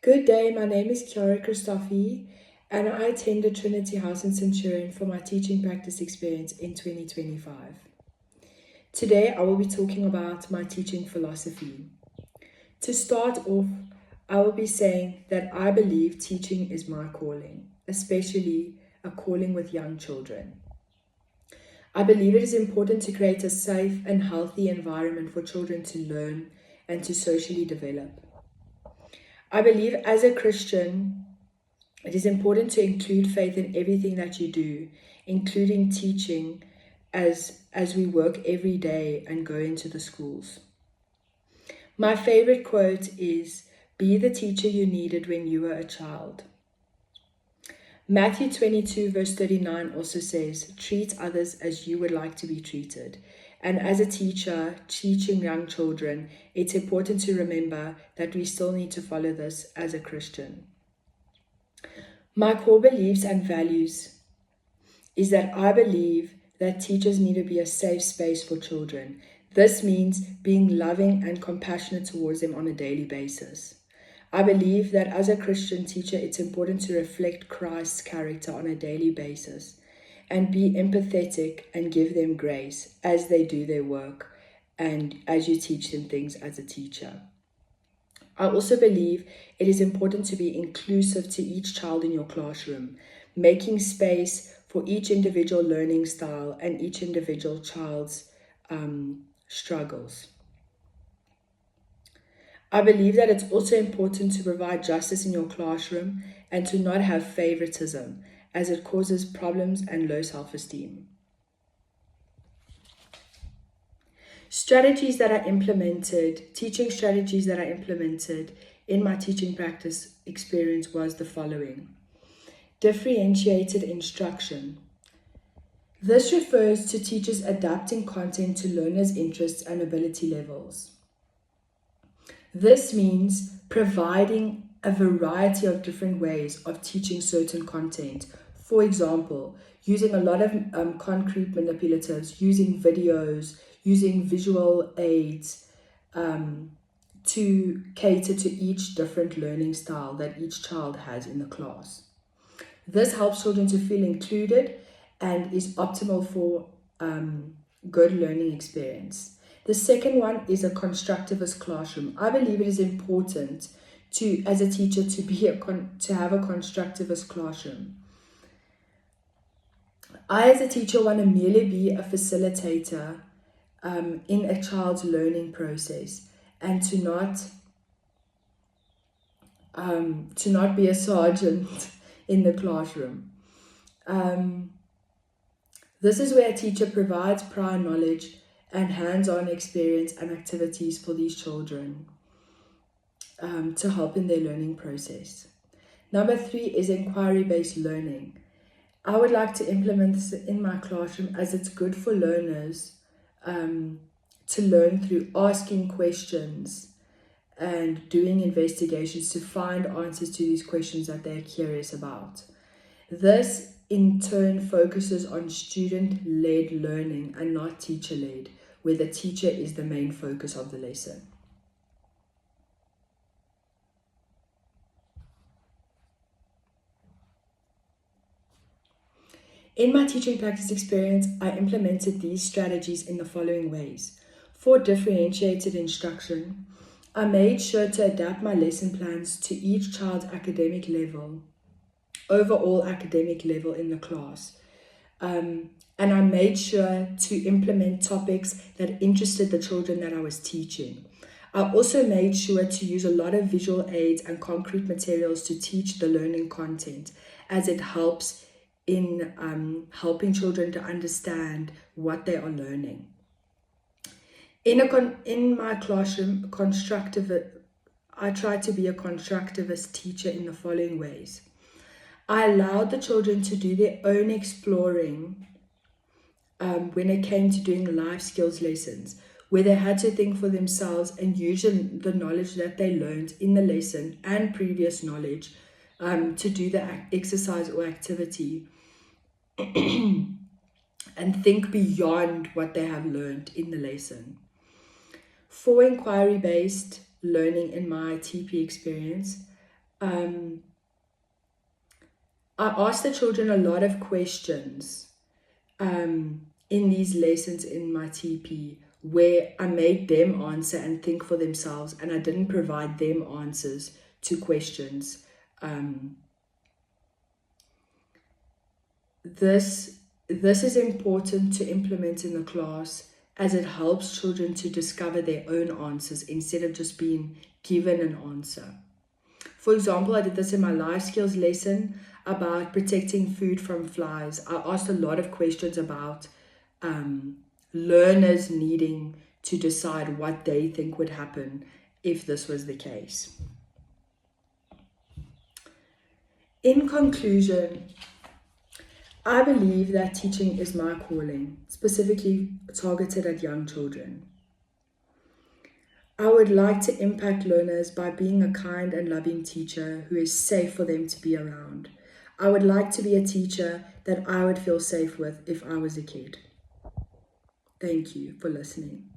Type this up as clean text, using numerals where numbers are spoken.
Good day, my name is Kiara Christophe, and I attended Trinity House in Centurion for my teaching practice experience in 2025. Today, I will be talking about my teaching philosophy. To start off, I will be saying that I believe teaching is my calling, especially a calling with young children. I believe it is important to create a safe and healthy environment for children to learn and to socially develop. I believe as a Christian, it is important to include faith in everything that you do, including teaching as we work every day and go into the schools. My favorite quote is, "Be the teacher you needed when you were a child." Matthew 22 verse 39 also says, "Treat others as you would like to be treated." And as a teacher teaching young children, it's important to remember that we still need to follow this as a Christian. My core beliefs and values is that I believe that teachers need to be a safe space for children. This means being loving and compassionate towards them on a daily basis. I believe that as a Christian teacher, it's important to reflect Christ's character on a daily basis and be empathetic and give them grace as they do their work and as you teach them things as a teacher. I also believe it is important to be inclusive to each child in your classroom, making space for each individual learning style and each individual child's struggles. I believe that it's also important to provide justice in your classroom and to not have favoritism, as it causes problems and low self-esteem. Strategies that are implemented, teaching strategies that are implemented in my teaching practice experience was the following. Differentiated instruction. This refers to teachers adapting content to learners' interests and ability levels. This means providing a variety of different ways of teaching certain content. For example, using a lot of concrete manipulatives, using videos, using visual aids to cater to each different learning style that each child has in the class. This helps children to feel included and is optimal for good learning experience. The second one is a constructivist classroom. I believe it is important to, as a teacher, to have a constructivist classroom. I, as a teacher, want to merely be a facilitator in a child's learning process, and to not be a sergeant in the classroom. This is where a teacher provides prior knowledge and hands-on experience and activities for these children to help in their learning process. Number 3 is inquiry-based learning. I would like to implement this in my classroom as it's good for learners to learn through asking questions and doing investigations to find answers to these questions that they're curious about. This in turn focuses on student-led learning and not teacher-led, where the teacher is the main focus of the lesson. In my teaching practice experience, I implemented these strategies in the following ways. For differentiated instruction, I made sure to adapt my lesson plans to each child's academic level, overall academic level in the class. And I made sure to implement topics that interested the children that I was teaching. I also made sure to use a lot of visual aids and concrete materials to teach the learning content, as it helps in helping children to understand what they are learning. In my classroom, I tried to be a constructivist teacher in the following ways. I allowed the children to do their own exploring when it came to doing life skills lessons, where they had to think for themselves and use the knowledge that they learned in the lesson and previous knowledge to do the exercise or activity and think beyond what they have learned in the lesson. For inquiry-based learning in my TP experience, I asked the children a lot of questions in these lessons in my TP, where I made them answer and think for themselves, and I didn't provide them answers to questions. This is important to implement in the class, as it helps children to discover their own answers instead of just being given an answer. For example, I did this in my life skills lesson about protecting food from flies. I asked a lot of questions about learners needing to decide what they think would happen if this was the case. In conclusion, I believe that teaching is my calling, specifically targeted at young children. I would like to impact learners by being a kind and loving teacher who is safe for them to be around. I would like to be a teacher that I would feel safe with if I was a kid. Thank you for listening.